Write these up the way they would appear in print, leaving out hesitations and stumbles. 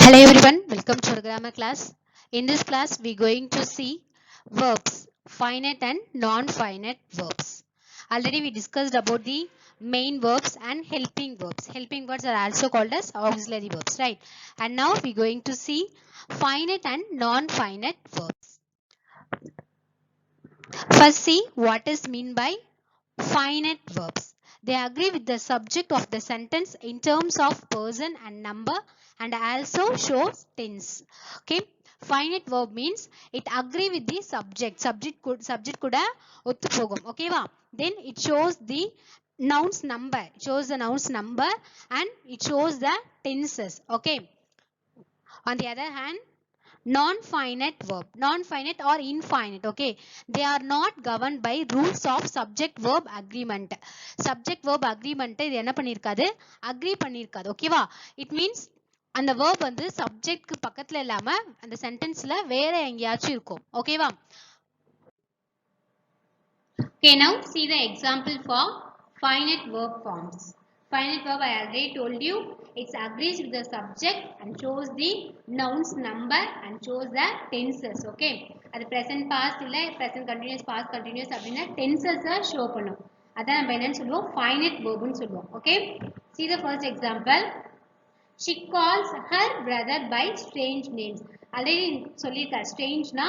Hello everyone, welcome to our grammar class. In this class, we are going to see verbs, finite and non-finite verbs. Already we discussed about the main verbs and helping verbs. Helping verbs are also called as auxiliary verbs, right? And now we are going to see finite and non-finite verbs. First, see what is meant by finite verbs. They agree with the subject of the sentence in terms of person and number and also shows tense. Okay. Finite verb means it agree with the subject. Subject kuda ottu pogum. Okay va? Then it shows the nouns number. It shows the nouns number and it shows the tenses. Okay. On the other hand, non-finite verb, non-finite or infinite, okay, they are not governed by rules of subject verb agreement. Subject verb agreement இது என்ன பண்ணிருக்காது, agree பண்ணிருக்காது. ஓகேவா? It means அந்த verb வந்து subject பக்கத்துல இல்லாம அந்த sentenceல வேற எங்கேயாச்சும் இருக்கும். ஓகேவா? Okay, now see the example for finite verb forms. Finite verb I already told you, it agrees with the subject and shows the nouns number and shows the tenses. Okay, அது present past இல்ல present continuous past continuous அப்படின்னா tenses show பண்ணும். அதான் நம்ம என்னன்னு சொல்லுவோம், finite verb ன்னு சொல்லுவோம். Okay, see the first example. She calls her brother by strange names. Already சொல்லிருக்கா, strangeனா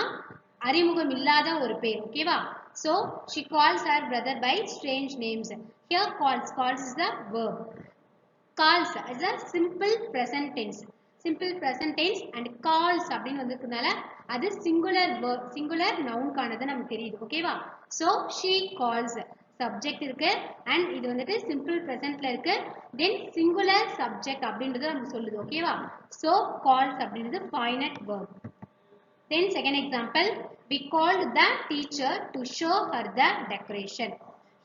அறிமுகம் இல்லாத ஒரு பேர். ஓகேவா? So she calls her brother by strange names. Here calls is the verb. Calls is a simple present tense. Simple present tense and calls அப்படின்னு வந்திருக்கனால அது singular noun கானது நமக்கு தெரியுது. ஓகேவா? So she calls subject இருக்கு and இது வந்துட்டு simple presentல இருக்கு, then singular subject அப்படின்றது நமக்கு சொல்லுது. ஓகேவா? So calls அப்படின்றது finite verb. Then second example, we called the teacher to show her the decoration.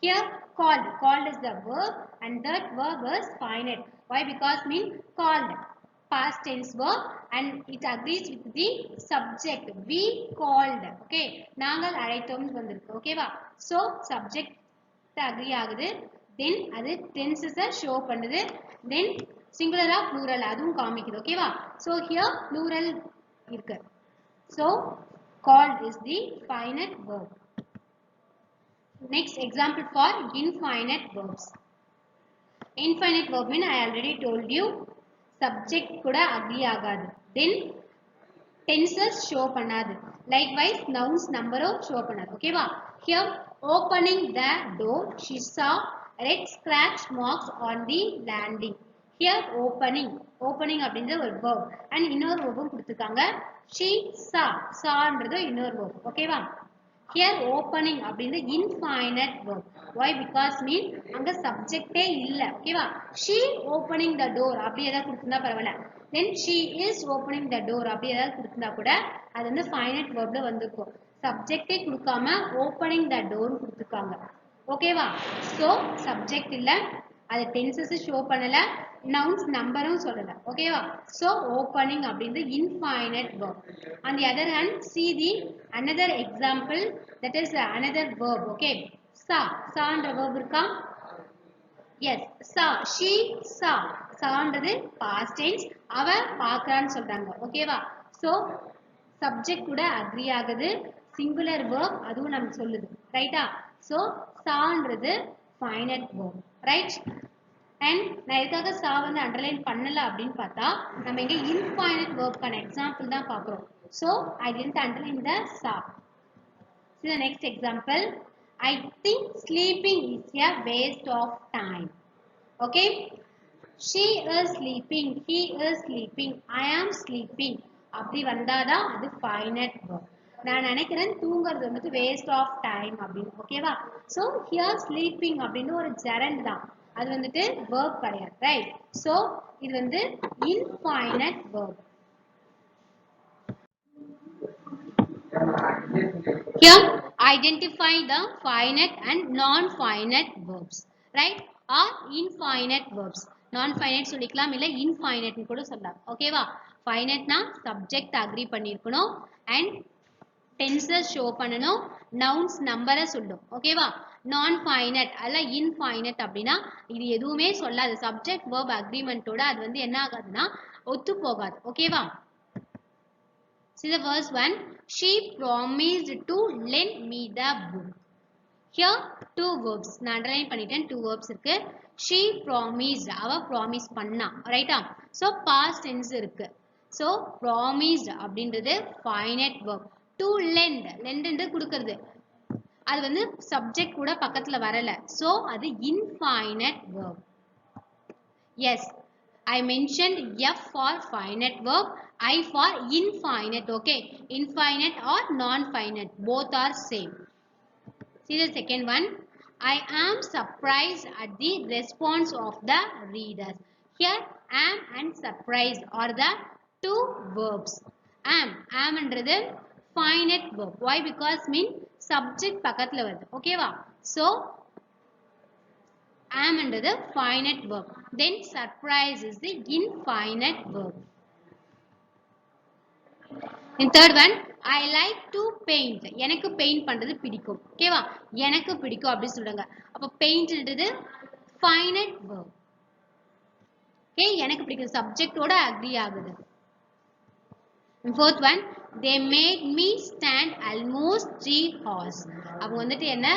Here called is the verb and that verb is finite. Why? Because mean called past tense verb and it agrees with the subject. We called. Okay, நாங்கள் அழைத்தோம் வந்திருக்கு. ஓகேவா? So subject agree ஆகுது, then அது tenses show பண்ணுது, then singular ஆ plural அதுவும் காமிக்குது. ஓகேவா? So here plural இருக்கு. So called is the finite verb. Next example for infinite verbs. Infinite verb mean I already told you, subject kuda agree agadu, then tenses show பண்ணாது, likewise nouns number show பண்ணாது. Okay va? Here opening the door, she saw red scratch marks on the landing. Here opening அப்படின்றது ஒரு verb and இன்னொரு verb கொடுத்திருக்காங்க, she sawன்றது இன்னொரு verb. Okay va? Here opening அப்படின்றது infinite verb. Why? Because mean அங்க subject இல்ல. ஓகேவா? She opening the door அப்படி ஏதாவது கொடுத்திருந்தா பரவாயில்ல, then she is opening the door அப்படி ஏதாவது கொடுத்திருந்தா கூட அது வந்து finite verbல வந்திருக்கும். subject கொடுக்காம opening the door கொடுத்திருக்காங்க. ஓகேவா? So subject இல்ல, அது tenses show பண்ணல, nouns நம்பரும் சொல்லல. ஓகேவா? So opening அப்படின்றது infinite verb. On the other hand, see the another example, that is another verb. Okay, saன்ற verb இருக்கா? Yes, she saன்றது past tense, அவ பார்க்கறான்னு சொல்றாங்க. ஓகேவா? So subject கூட agree ஆகுது, singular verb அதுவும் நமக்கு சொல்லுது. ரைட்டா? So சான்றது finite verb. Right? And நான் எதுக்காக சா வந்து அண்டர்லைன் பண்ணல அப்படின்னு பார்த்தா, நம்ம இங்க infinite verb கான எக்ஸாம்பிள் தான் பார்க்கிறோம். So I didn't underline the sa. See the next example. I think sleeping is a waste of time. Okay, she is sleeping, he is sleeping, I am sleeping அப்படி வந்தாதான் அது finite verb. நான் நினைக்கிறேன் தூங்குறது வந்து waste of time அப்படின்னு. ஓகேவா? So here sleeping அப்படின்னு ஒரு gerund தான், அது வந்துட்டு verb கிடையாது. ரைட்? So இது வந்து infinite verb. Here identify the finite and non-finite verbs, right? Or infinite verbs. Non-finite சொல்லிக்கலாம், இல்ல infinite கூட சொல்லலாம். ஓகேவா? finiteனா subject agree பண்ணிருக்கணும் and tenses show பண்ணணும், nouns number சொல்லும். ஓகேவா? non-finite அல்ல infinite அப்படின்னா இது எதுவுமே சொல்லாது. subject verb agreement ஓட அது வந்து என்ன ஆகாதுன்னா ஒத்து போகாது. ஓகேவா? See the first one. She promised to lend me the book. Here two verbs. நான் underline பண்ணிட்டேன். Two verbs இருக்கு. She promised. அவ promise பண்ணா. ரைட்டா? So past tense இருக்கு. So promised அப்படின்றது finite verb. To lend. lend என்று கொடுக்கிறது. அது வந்து subject கூட பக்கத்துல வரல. So அது infinite verb. Yes. I mentioned F for finite verb, I for infinite. Okay. Infinite or non-finite. Both are same. See the second one. I am surprised at the response of the readers. Here am and surprised are the two verbs. Am என்றது finite verb. Why? Because mean subject பக்கத்துல வருது. ஓகேவா? So am என்றது finite verb. Then surprise is the infinite verb. In third one, I like to paint. எனக்கு paint பண்றது பிடிக்கும். ஓகேவா? எனக்கு பிடிக்கும் அப்படி சொல்றாங்க. அப்ப paint என்றது finite verb. Okay, எனக்கு பிடிக்கும் subject ஓட agree ஆகுது. In fourth one, they made me stand almost 3 hours. அவங்க வந்துட்டு என்ன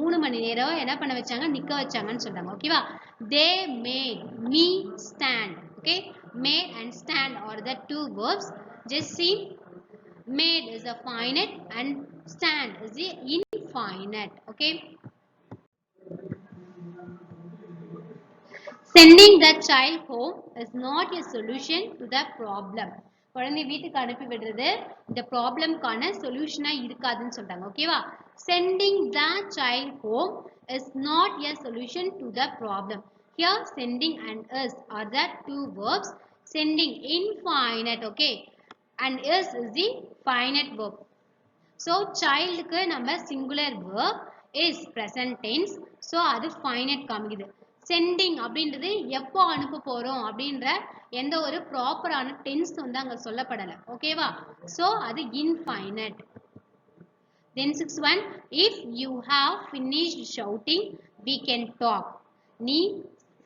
3 மணி நேரம் என்ன பண்ண வச்சாங்க நிக்க வச்சாங்கன்னு சொல்றாங்க. ஓகேவா? They made me stand. Okay, made and stand are the two verbs. Just see, made is a finite and stand is the infinite. Okay. Sending the child home is not a solution to the problem. குழந்தை வீட்டுக்கு அனுப்பி விடுறது இந்த ப்ராப்ளம்கான சொல்யூஷனா இருக்காதுன்னு சொல்றாங்க. ஓகேவா? Sending the child home is not a solution to the problem. Here sending and is are the two verbs. Sending infinite, okay, and is the finite verb. So child க்கு நம்ம singular verb is present tense. So அது finite காமிக்குது. Sending அப்படின்றது எப்போ அனுப்ப போறோம் அப்படின்ற எந்த ஒரு ப்ராப்பரான டென்ஸ் வந்து அங்க சொல்லப்படல. ஓகேவா? So அது infinite. Then sixth one, if you have finished shouting, we can talk. நீ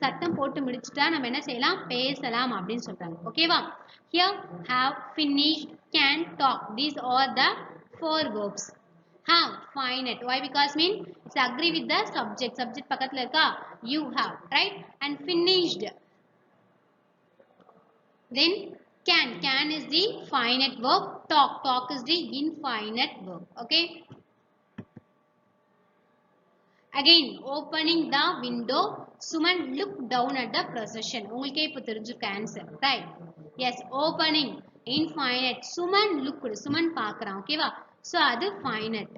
சத்தம் போட்டு முடிச்சிட்டா நம்ம என்ன செய்யலாம் பேசலாம் அப்படின்னு சொல்றாங்க. ஓகேவா? Here have, finished, can, talk. These are the four verbs. Have finite. Why? Because mean it's agree with the subject. Subject பக்கத்துல இருக்கா? You have, right? And finished. Then can. Can is the finite verb. Talk. Talk is the infinite verb. Okay. Again, opening the window. Suman looked down at the procession. உங்களுக்கே இப்போ தெரிஞ்சிருக்க answer. Right? Yes. Opening. Infinite. Suman looked. Suman பார்க்கறான். ஓகேவா? So அது finite.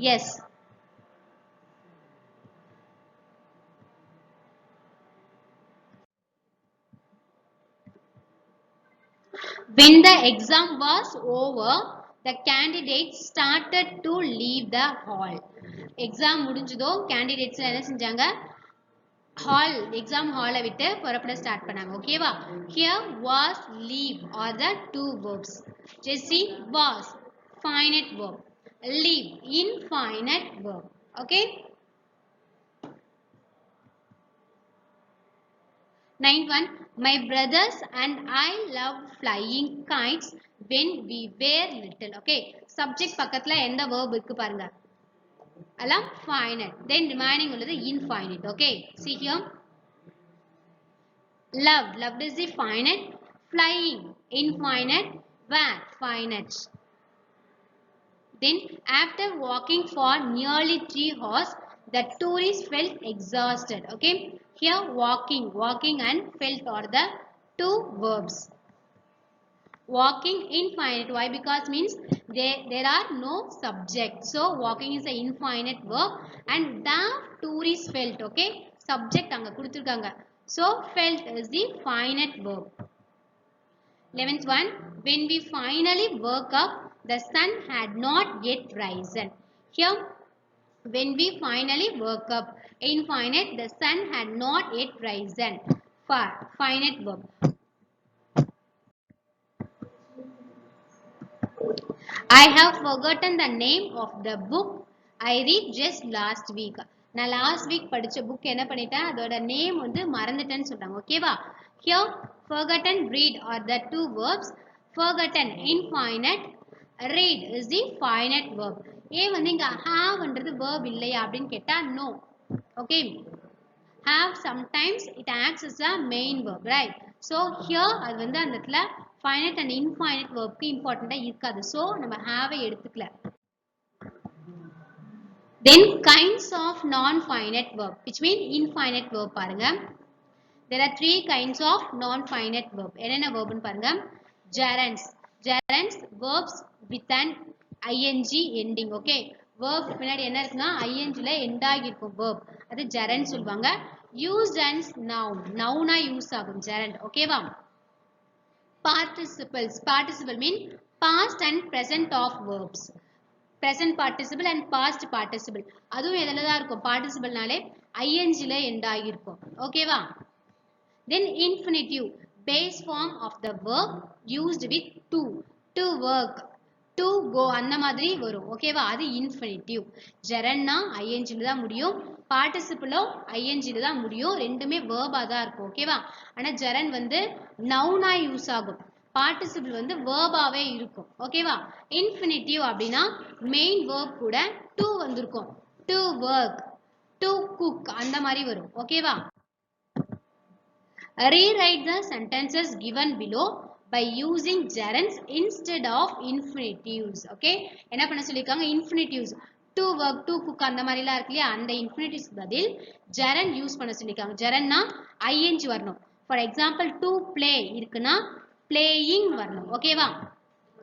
Yes. When the exam was over, the candidates started to leave the hall. Exam முடிஞ்சதோ candidates என்ன செஞ்சாங்க? Hall, exam hall விட்டு புறப்பட ஸ்டார்ட் பண்ணாங்க. ஓகேவா? Here was, leave are the two verbs. Just see, was finite verb, leave infinite verb. Okay. Ninth one, my brothers and I loved flying kites when we were little. Okay, subject பக்கத்துல எந்த verb இருக்கு பாருங்க. எல்லாம் finite. Then remaining உள்ளது infinite. Okay, see here. Loved. Loved is the finite. Flying. Infinite. Were. Finite. Then after walking for nearly 3 hours, the tourists felt exhausted. Okay. Here walking. Walking and felt are the two verbs. Walking infinite. Why? Because means there are no subject. So walking is an infinite verb and the tourists felt. Okay. Subject அங்க கொடுத்திருக்காங்க. So felt is the finite verb. 11th one, when we finally woke up, the sun had not yet risen. Here, when we finally woke up, infinite, the sun had not yet risen. For finite verb. I have forgotten the name of the book I read just last week. நான் last week படிச்ச book என்ன பண்ணிட்டேன் அதோட name வந்து மறந்துட்டேன்னு சொல்றாங்க ஓகேவா here forgotten read are the two verbs forgotten infinite read is the finite verb ஏன் வந்து இங்க haveன்றது verb இல்லையா அப்படின்னு கேட்டா no okay have sometimes it acts as a main verb right so here அது வந்து அந்த இடத்துல finite and infinite verb க்கு இம்பார்ட்டண்டா இருக்காது so நம்ம have எடுத்துக்கல then kinds of non-finite verb which mean infinite verb பாருங்க there are three kinds of non-finite verb என்னென்ன verb னு பாருங்க gerunds gerunds verbs with an ing ending okay verb பின்னாடி என்ன இருக்குன்னா ing ல end ஆகி இருக்கும் verb அது gerund சொல்வாங்க used as noun noun ஆ யூஸ் ஆகும் gerund ஓகேவா participles participle mean past and present of verbs present participle and past participle அதுவும் எதுல தான் இருக்கும் participle நாலே ing ல end ஆகி இருக்கும் ஓகேவா then infinitive base form of the verb used with to work to go அந்த மாதிரி வரும் ஓகேவா அது infinitive gerund னா ing ல தான் முடியும் participle ing ல தான் முடியும் ரெண்டுமே verb ஆ தான் இருக்கும் ஓகேவா ஆனா gerund வந்து noun ஆ யூஸ் ஆகும் participle வந்து verb ஆவே இருக்கும் ஓகேவா infinitive அப்படினா main verb கூட to வந்திருக்கும் to work to cook அந்த மாதிரி வரும் ஓகேவா rewrite the sentences given below by using gerunds instead of infinitives okay என்ன பண்ண சொல்லிருக்காங்க infinitives to work to cook அந்த மாதிரிலாம் இருக்கு இல்லையா அந்த infinitives பதில் gerund யூஸ் பண்ண சொல்லிருக்காங்க gerundனா ing வரணும் for example to play இருக்குன்னா playing வரணும் ஓகேவா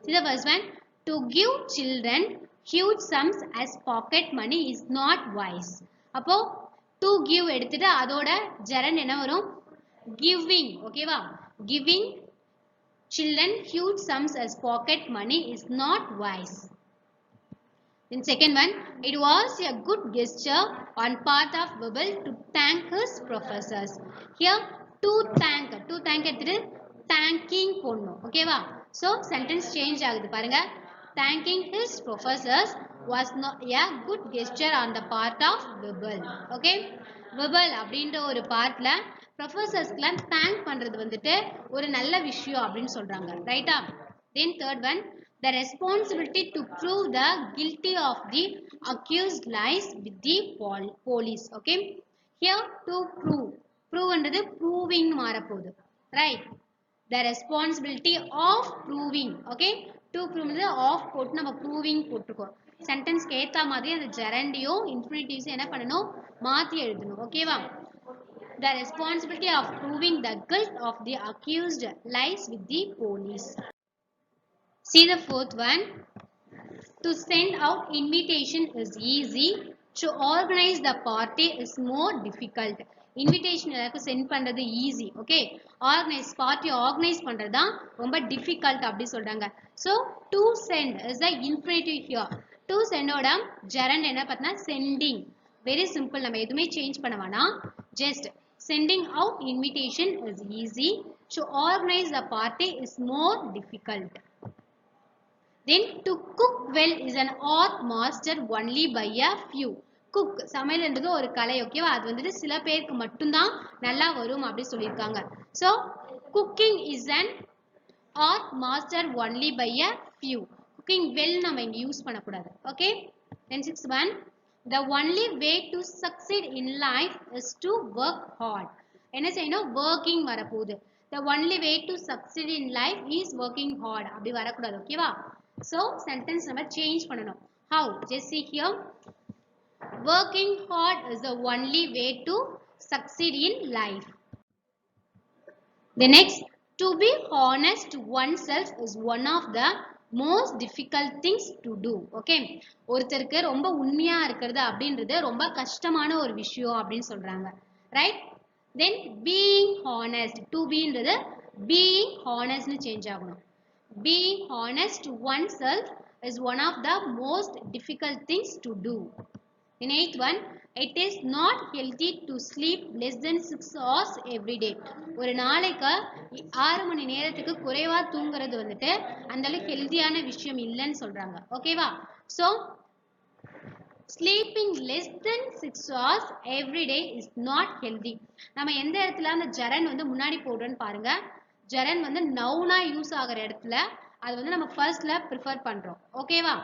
see the first one to give children huge sums as pocket money is not wise அப்போ to give எடுத்துட்டு அதோட gerund என்ன வரும் giving ஓகேவா giving children huge sums as pocket money is not wise then second one it was a good gesture on part of Bubble to thank his professors here to thank எடுத்துட்டு thanking போடணும் ஓகேவா so sentence change ஆகுது பாருங்க thanking his professors was not a good gesture on the part of Bubble okay Bubble அப்படின்ற ஒரு பார்ட்ல ப்ரொஃபசர்ஸ்க்குலாம் thank பண்றது வந்துட்டு ஒரு நல்ல விஷயம் அப்படின்னு சொல்றாங்க ரைட்டா then third one the responsibility to prove the guilty of the accused lies with the police okay here to prove என்றது proving மாறப்போகுது right the responsibility of proving okay to prove of போட்டு நம்ம proving போட்டுருக்கோம் sentence ஏத்த மாதிரி அந்த gerundயும் infinitives என்ன பண்ணணும் மாத்தி எழுதணும் ஓகேவா the responsibility of proving the guilt of the accused lies with the police see the fourth one to send out invitation is easy to organize the party is more difficult invitation எல்லாருக்கும் send பண்றது easy okay organize party organize பண்றது தான் ரொம்ப difficult அப்படி சொல்றாங்க so to send is the infinitive here to send ஓட gerund என்ன பார்த்தா sending very simple நம்ம எதுமே change பண்ண வேணாம் just sending out invitation is easy to organize the party is more difficult then to cook well is an art mastered only by a few cook சமையல்ன்றது ஒரு கலை ஓகேவா அது வந்துட்டு சில பேருக்கு மட்டும் தான் நல்லா வரும் அப்படி சொல்லிருக்காங்க so cooking is an art mastered only by a few cooking well நம்ம இங்க யூஸ் பண்ண கூடாது okay then sixth one the only way to succeed in life is to work hard என்ன செய்யணும் working வரப்போகுது the only way to succeed in life is working hard அப்படி வரக்கூடாது ஓகேவா so sentence நம்ம change பண்ணணும் how just see here working hard is the only way to succeed in life the next to be honest to oneself is one of the most difficult things to do okay ஒருத்தருக்கு ரொம்ப உண்மையா இருக்கிறது அப்படின்றது ரொம்ப கஷ்டமான ஒரு விஷயம் அப்படின்னு சொல்றாங்க right then being honest to be ன்றது being honest னு change ஆகணும் being honest to oneself is one of the most difficult things to do in eighth one it is not healthy to sleep less than 6 hours every day ஒரு நாளைக்கு 6 மணி நேரத்துக்கு குறைவா தூங்குறது வந்துட்டு அந்த அளவுக்கு ஹெல்தியான விஷயம் இல்லன்னு சொல்றாங்க ஓகேவா so sleeping less than 6 hours every day is not healthy. நம்ம எந்த இடத்துல அந்த ஜரன் வந்து முன்னாடி போடுறோன்னு பாருங்க. ஜரன் வந்து நவுனா யூஸ் ஆகிற இடத்துல அது வந்து நம்ம ஃபர்ஸ்ட்ல ப்ரிஃபர் பண்றோம். ஓகேவா?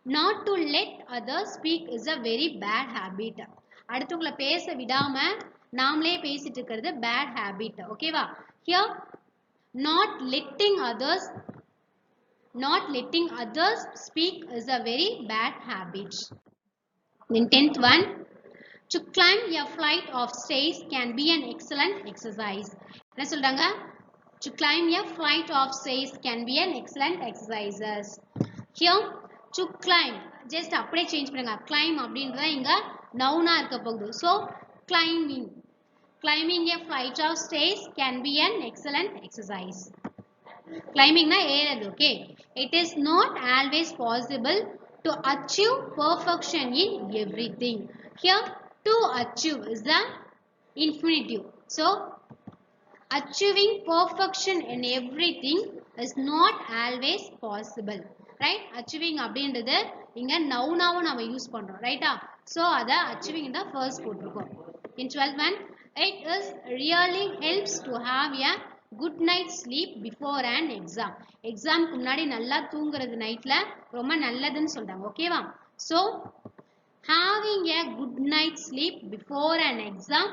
Not to let others speak is a very bad habit. அடுத்தவங்களை பேச விடாம நாமளே பேசிட்டு இருக்கிறது bad habit. ஓகேவா? Here not letting others speak is a very bad habit. Then 10th one, to climb a flight of stairs can be an excellent exercise. என்ன சொல்றாங்க? To climb a flight of stairs can be an excellent exercise. Here to climb just அப்படியே change பண்ணுங்க. climb அப்படின்றது இங்க நவுனா இருக்க போகுது. So climbing a flight of stairs can be an excellent exercise. Climbing na ஏறது. Okay, it is not always possible to achieve perfection in everything. Here to achieve is the infinitive. So achieving perfection in everything is not always possible. Right? Achieving அப்படின்றது இங்க நவுனாவும் நாம use பண்றோம். ரைட்டா? So அத achieving இந்த first போட்டுருக்கோம். In 12th one, it is really helps to have a good night sleep before an exam. எக்ஸாம்க்கு முன்னாடி நல்லா தூங்குறது நைட்ல ரொம்ப நல்லதுன்னு சொல்றாங்க. ஓகேவா? So having a good night sleep before an exam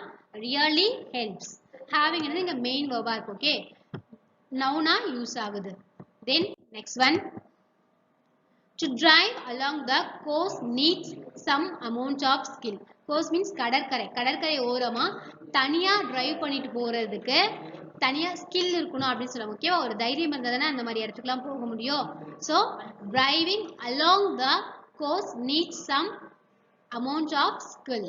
really helps. Having is the main verb. Okay, noun use ஆகுது. Then next one, to drive along the coast needs some amount of skill. Coast means கடற்கரை ஓரமா தனியா drive பண்ணிட்டு போறதுக்கு தனியா skill இருக்கணும் அப்படின்னு சொல்லுவாங்க. ஓகேவா? ஒரு தைரியம் இருந்தாதானே அந்த மாதிரி இடத்துக்குலாம் போக முடியும். So driving along the coast needs some amount of skill.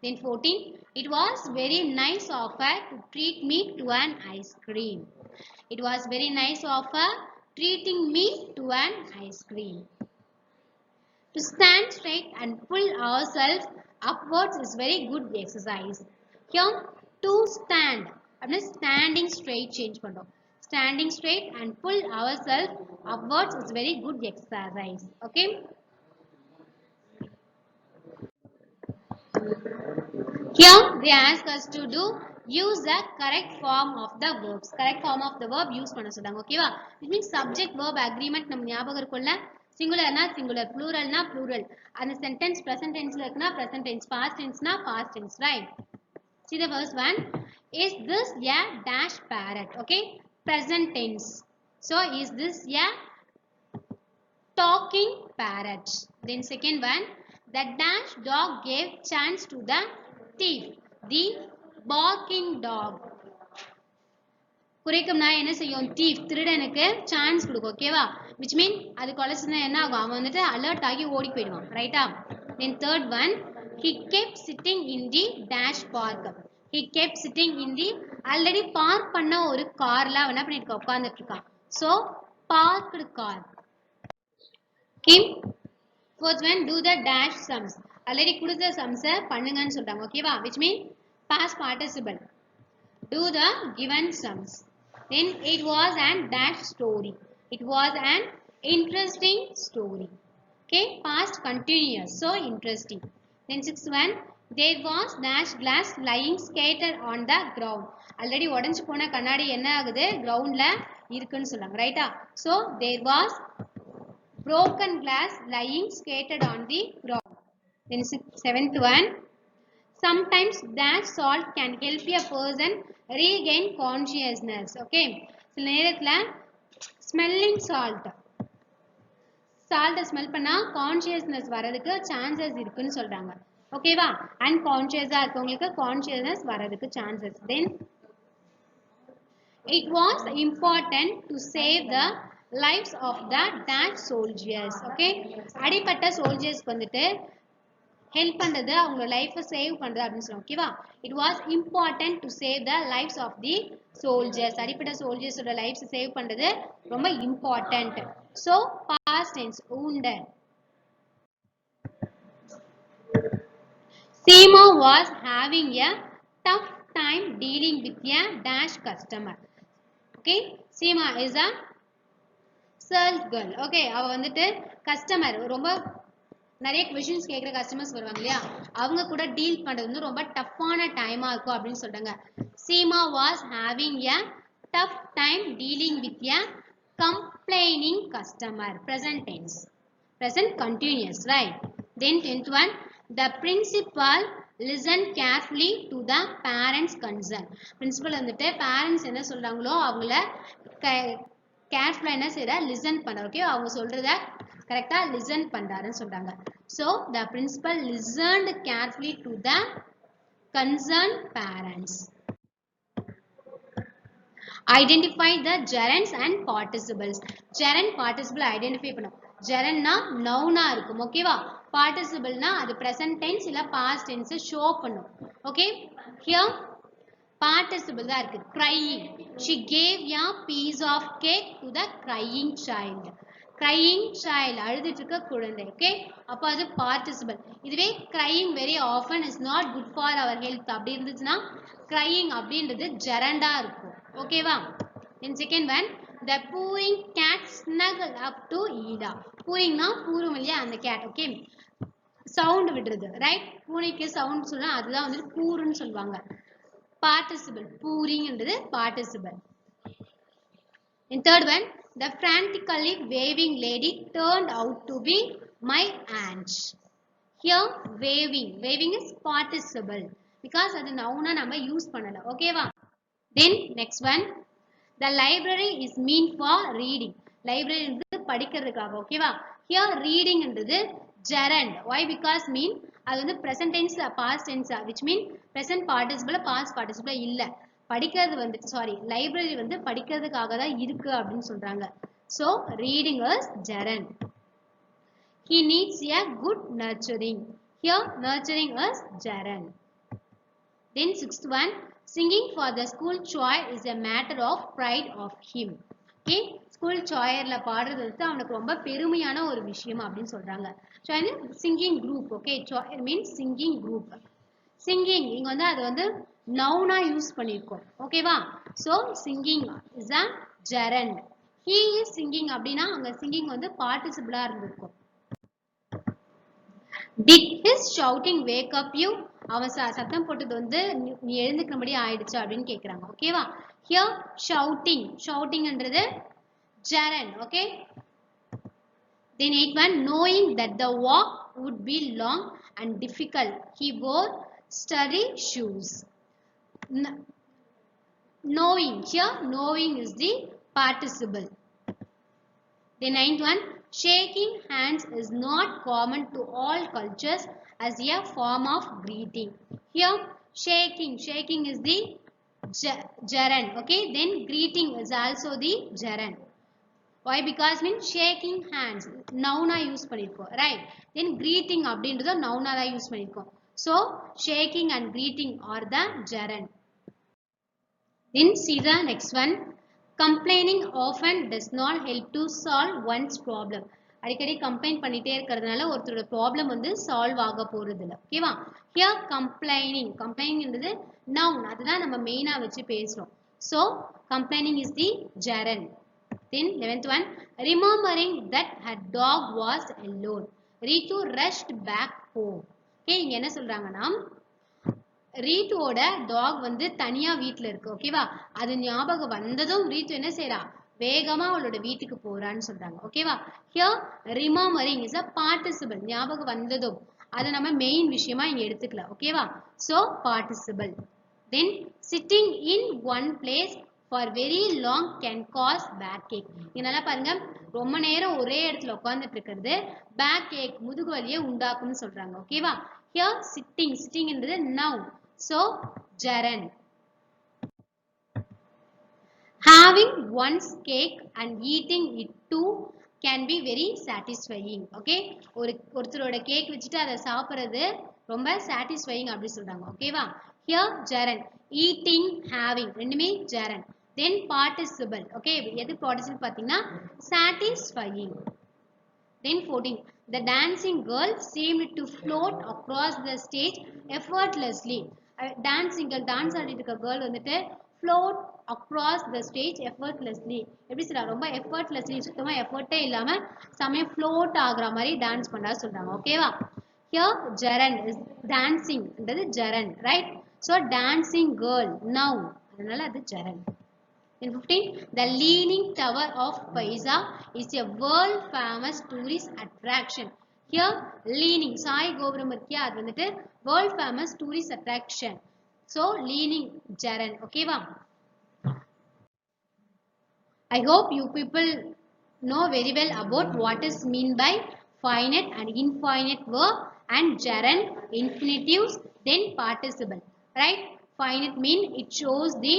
Then 14, it was very nice of her to treat me to an ice cream. It was very nice of her treating me to an ice cream. To stand straight and pull ourselves upwards is very good exercise. Here to stand அப்படின்னா standing straight change பண்றோம். Standing straight and pull ourselves upwards is very good exercise. Okay. Here they ask us to use the correct form of the verbs. Correct form of the verb use பண்ண சொல்றாங்க. ஓகேவா? It means subject verb agreement நம்ம ஞாபகம் இருக்கும்ல. Singular na singular, plural na plural. அந்த sentence present tense ல இருக்குனா present tense, past tense na past tense, right? See the first one. Is this a dash parrot? Okay, present tense. So is this a talking parrot? Then second one, the dash dog gave chance to the thief, the barking dog. குறைக்கும் நாய் என்ன செய்யும்? thief, திருடனுக்கு chance கொடுக்கும். ஓகேவா? which mean அது கொலைச்சுனா என்ன ஆகும்? அவன் வந்துட்டு அலர்ட் ஆகி ஓடி போயிடுவான். ரைட்டா? then third one, he kept sitting in the dash park. he kept sitting in the already park பண்ண ஒரு கார்ல அவன் என்ன பண்ணிட்டு உட்கார்ந்துட்டு இருக்கான். so parked car. okay, fourth one, do the dash sums. already கொடுத்த sums பண்ணுங்கன்னு சொல்றாங்க. ஓகேவா? which mean past participle. do the given sums. then it was an dash story. it was an interesting story. Okay, past continuous, so interesting. then sixth one, there was dash glass lying scattered on the ground. already உடைஞ்சு போன கண்ணாடி என்ன ஆகுது? groundல இருக்குன்னு சொல்றாங்க. ரைட்டா? so there was broken glass lying scattered on the ground. then seventh one, sometimes dash salt can help a person regain consciousness. Okay, சில நேரத்துல smelling salt ஸ்மெல் பண்ணா கான்ஷியஸ்னஸ் வரதுக்கு சான்சஸ் இருக்குன்னு சொல்றாங்க. ஓகேவா? அன்கான்ஷியஸா இருக்கவங்களுக்கு கான்ஷியஸ்னஸ் வரதுக்கு chances. Then it was important to save the lives of the dash soldiers. okay, அடிபட்ட சோல்ஜர்ஸ்க்கு வந்துட்டு ஹெல்ப் பண்றது, அவங்க லைஃபை சேவ் பண்றது அப்படின்னு சொல்லுவாங்க. ஓகேவா? It was important to save the lifes of the soldiers. அடிப்பட்ட சோல்ஜர்ஸோட லைஃப்ஸ் சேவ் பண்றது ரொம்ப important. So past tense wounded. Seema was having a tough time dealing with a dash customer. Okay, Seema is a sales girl. Okay, அவ வந்துட்டு customer ரொம்ப நிறைய questions கேக்குற customers வருவாங்க இல்லையா அவங்க கூட டீல் பண்றது வந்து ரொம்ப டஃப்பான டைமா இருக்கும் அப்படினு சொல்றாங்க Seema was having a tough time dealing with a complaining customer present tense present continuous right then 10th one the principal listen carefully to the parents concern principal வந்துட்டு parents என்ன சொல்றாங்களோ அவங்கள கேர்ஃபுல்லா என்ன செய்யற லிசன் பண்ற ஓகே அவங்க சொல்றத கரெக்ட்டா லிசன் பண்றாருன்னு சொல்றாங்க so the principal listened carefully to the concerned parents identify the gerunds and participles gerund participle identify பண்ணும் gerund னா noun ஆ இருக்கும் ஓகேவா participle னா அது present tense இல்ல past tense show பண்ணும் okay here participle தான் இருக்கு crying she gave a piece of cake to the crying child crying child அழுதுட்டு இருக்க குழந்தை okay அப்ப அது participle இதுவே crying very often is not good for our health அப்படி இருந்துச்சுனா crying அப்படின்றது gerund ஆ இருக்கும் ஓகேவா in second one the purring cat snuggled up to Ida purring னா பூரும் இல்லையா அந்த cat okay சவுண்ட் விடுறது ரைட் பூனைக்கு சவுண்ட் சொன்னா அதுதான் வந்து பூருன்னு சொல்லுவாங்க participle purring என்றது participle in third one the frantically waving lady turned out to be my aunt here waving is participle because அது noun ஆ நம்ம யூஸ் பண்ணல ஓகேவா then next one the library is meant for reading library வந்து படிக்கிறதுக்காக ஓகேவா here reading என்றது gerund why because mean அது வந்து present tense past tense which mean present participle past participle இல்ல படிக்கிறது வந்து சாரி library வந்து படிக்கிறதுக்காக தான் இருக்கு அப்படினு சொல்றாங்க so reading is gerund he needs a good nurturing here nurturing is gerund then sixth one singing for the school choir is a matter of pride of him okay school choirல பாடுறது வந்து அவனுக்கு ரொம்ப பெருமையான ஒரு விஷயம் அப்படினு சொல்றாங்க so இது singing group okay choir means singing group singing இங்க வந்து அது வந்து noun ஆ யூஸ் பண்ணிருக்கோம் ஓகேவா so singing is a gerund he is singing அப்படினா அங்க singing வந்து participle ஆ இருந்திருக்கும் did his shouting wake up you அவன் சத்தம் போட்டது வந்து நீ எழுந்துக்கிறபடி ஆயிடுச்சு அப்படினு கேக்குறாங்க ஓகேவா here shouting என்றது gerund okay then 8th one knowing that the walk would be long and difficult he wore sturdy shoes knowing here knowing is the participle the 9th one shaking hands is not common to all cultures as a form of greeting here shaking is the gerund okay then greeting is also the gerund why because mean shaking hands noun ah use பண்ணிருக்கோம் right then greeting அப்படின்றது noun ஆ தான் use பண்ணிருக்கோம் so shaking and greeting are the gerund then see the next one complaining often does not help to solve one's problem அடிக்கடி complaint பண்ணிட்டே இருக்கிறதுனால ஒருத்தரோட problem வந்து solve ஆக போறது இல்ல ஓகேவா here complaining என்றது noun அதுதான் நம்ம மெயினா வச்சு பேசுறோம் so complaining is the gerund then 11th one remembering that her dog was alone Ritu rushed back home okay இங்க என்ன சொல்றாங்கன்னா ரீத்துவோட டாக் வந்து தனியா வீட்ல இருக்கு ஓகேவா அது ஞாபகம் வந்ததும் ரீத்து என்ன செய்றா வேகமா அவளோட வீட்டுக்கு போறான்னு சொல்றாங்க ஓகேவா here remembering is a participle ஞாபகம் வந்ததும் அத நம்ம மெயின் விஷயமா இங்க எடுத்துக்கலாம் ஓகேவா so participle then sitting in one place for very long can cause backache இங்க நல்லா பாருங்க ரொம்ப நேரம் ஒரே இடத்துல உட்கார்ந்துட்டு இருக்கிறது backache முதுகு வலியை உண்டாக்கும்னு சொல்றாங்க ஓகேவா here sitting என்றது noun so gerund having one's cake and eating it too can be very satisfying okay ஒருத்தரோட கேக் வச்சிட்டு அதை சாப்பிடுறது ரொம்ப satisfying அப்படி சொல்றாங்க ஓகேவா here gerund eating having ரெண்டுமே gerund then participle okay எது participle பாத்தீங்கன்னா satisfying then 14 the dancing girl seemed to float across the stage effortlessly dance ஆடிட்டு இருக்க கேர்ள் வந்துட்டு float across the stage effortlessly. எப்படி சொல்றாங்க, ரொம்ப effortlessly, சுத்தமா எஃபர்ட்டே இல்லாம சமயம் float ஆகுற மாதிரி டான்ஸ் பண்ணா சொல்றாங்க. ஓகேவா? Here gerund is dancing ன்றது gerund, right? So dancing girl noun, அதனால அது gerund. In 15, the Leaning Tower of Pisa is a world famous tourist attraction. Here, leaning, Sai கோபுரம் இருக்கியா, அது வந்துட்டு world famous tourist attraction. So, leaning gerund. Okay, va? I hope you people know very well about what is mean by finite and infinite verb and gerund, infinitives, then participle. Right? Finite mean it shows the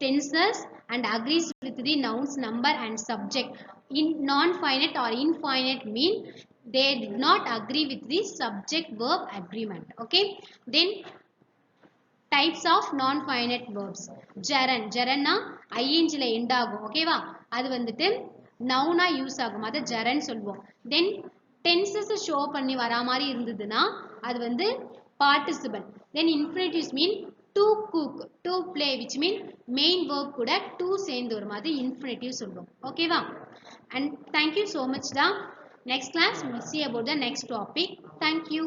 tenses and agrees with the nouns number and subject. In non-finite or infinite mean they did not agree with the subject verb agreement. Okay, then types of non-finite verbs. gerund na ing la end agum. Okay va, adu vandittu noun ah use agum, adha gerund solvom. Then tenses show பண்ணி வரா மாதிரி இருந்ததுன்னா அது வந்து participle. Then infinitives mean to cook, to play, which mean main verb கூட to சேர்ந்து வரும், அது infinitive சொல்றோம். ஓகேவா? And thank you so much da. Next class we will see about the next topic. Thank you.